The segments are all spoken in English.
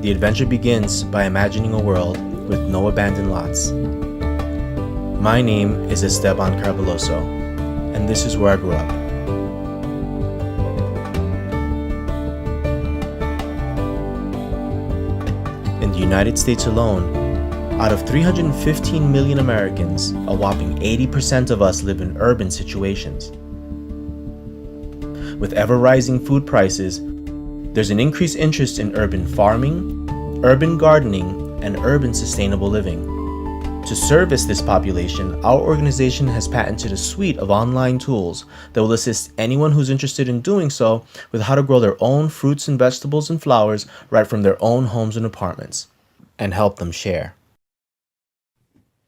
The adventure begins by imagining a world with no abandoned lots. My name is Esteban Carveloso, and this is where I grew up. In the United States alone, out of 315 million Americans, a whopping 80% of us live in urban situations. With ever-rising food prices, there's an increased interest in urban farming, urban gardening, and urban sustainable living. To service this population, our organization has patented a suite of online tools that will assist anyone who's interested in doing so with how to grow their own fruits and vegetables and flowers right from their own homes and apartments, and help them share.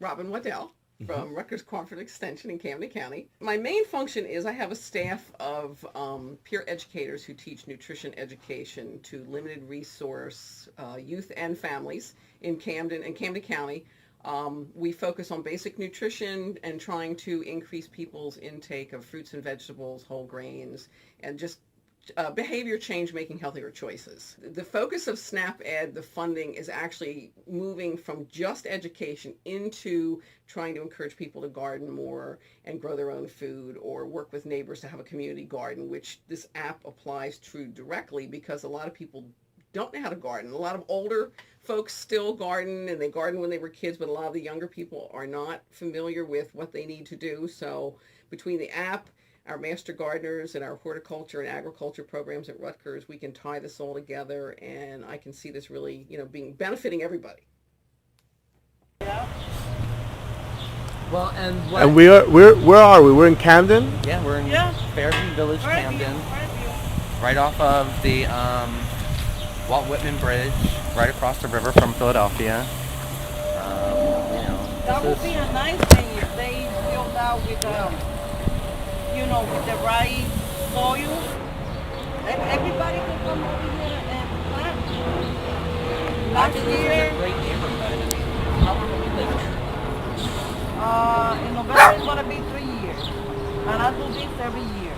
Robin Waddell from Rutgers Crawford Extension in Camden County. My main function is I have a staff of peer educators who teach nutrition education to limited resource youth and families in Camden and Camden County. We focus on basic nutrition and trying to increase people's intake of fruits and vegetables, whole grains, and just behavior change, making healthier choices. The focus of SNAP Ed, the funding, is actually moving from just education into trying to encourage people to garden more and grow their own food, or work with neighbors to have a community garden, which this app applies to directly because a lot of people don't know how to garden. A lot of older folks still garden, and they garden when they were kids, but a lot of the younger people are not familiar with what they need to do. So between the app, our master gardeners, and our horticulture and agriculture programs at Rutgers, we can tie this all together, and I can see this really, benefiting everybody. Yeah. Well, and where are we? We're in Camden? Yeah, we're in Fairview Village, Camden, right off of the Walt Whitman Bridge, right across the river from Philadelphia. That would be a nice thing if they filled out with with the right soil. Everybody can come over here and plant. Last This is year, a great neighborhood. I mean, how long have we lived here? in November it's gonna be 3 years, and I do this every year.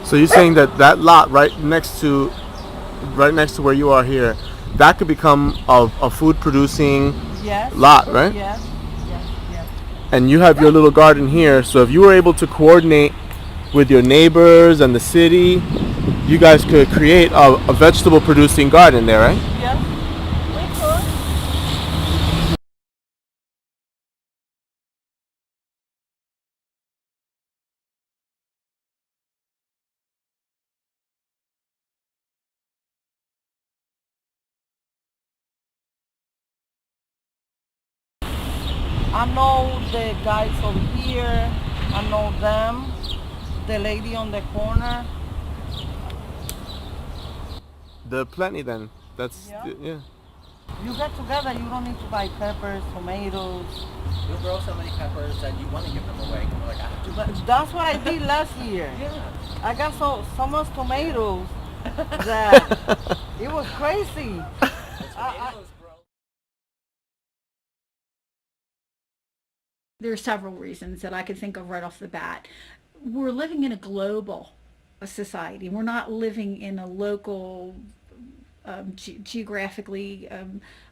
So you're saying that lot right next to where you are here, that could become a food producing lot, right? Yes. And you have your little garden here, so if you were able to coordinate with your neighbors and the city, you guys could create a vegetable producing garden there, right? Yes, we could. I know the guys over here. I know them. The lady on the corner. There are plenty then. That's yeah. You get together, you don't need to buy peppers, tomatoes. You'll grow so many peppers that you want to give them away. You're like, I have to. But that's what I did last year. Yeah. I got so much tomatoes that it was crazy. There are several reasons that I could think of right off the bat. We're living in a global society. We're not living in a local, geographically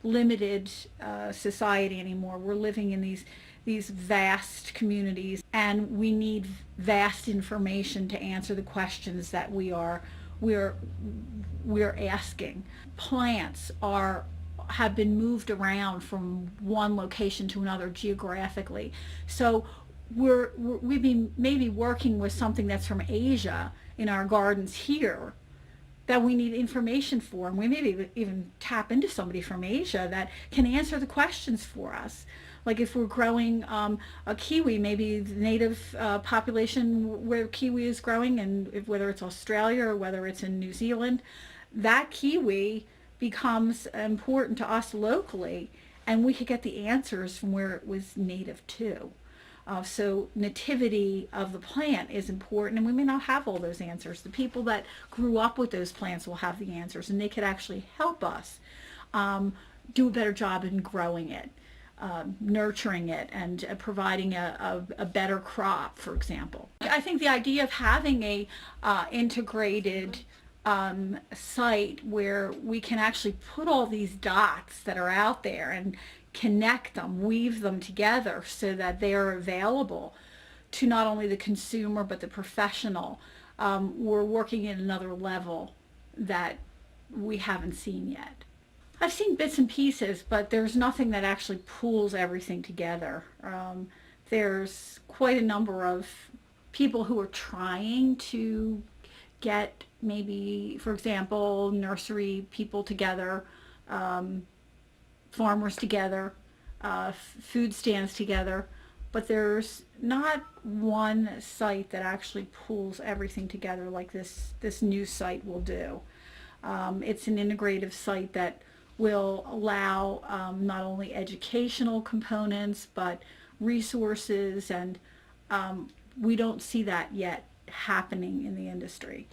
limited society anymore. We're living in these vast communities, and we need vast information to answer the questions that we're asking. Plants have been moved around from one location to another geographically. So we'd be maybe working with something that's from Asia in our gardens here that we need information for, and we maybe even tap into somebody from Asia that can answer the questions for us. Like if we're growing a kiwi, maybe the native population where kiwi is growing, and whether it's Australia or whether it's in New Zealand, that kiwi becomes important to us locally, and we could get the answers from where it was native to. So nativity of the plant is important, and we may not have all those answers. The people that grew up with those plants will have the answers, and they could actually help us do a better job in growing it, nurturing it, and providing a better crop, for example. I think the idea of having a integrated site where we can actually put all these dots that are out there and connect them, weave them together so that they are available to not only the consumer but the professional. We're working at another level that we haven't seen yet. I've seen bits and pieces, but there's nothing that actually pulls everything together. There's quite a number of people who are trying to get, maybe, for example, nursery people together, farmers together, food stands together, but there's not one site that actually pulls everything together like this new site will do. It's an integrative site that will allow not only educational components but resources, and we don't see that yet happening in the industry.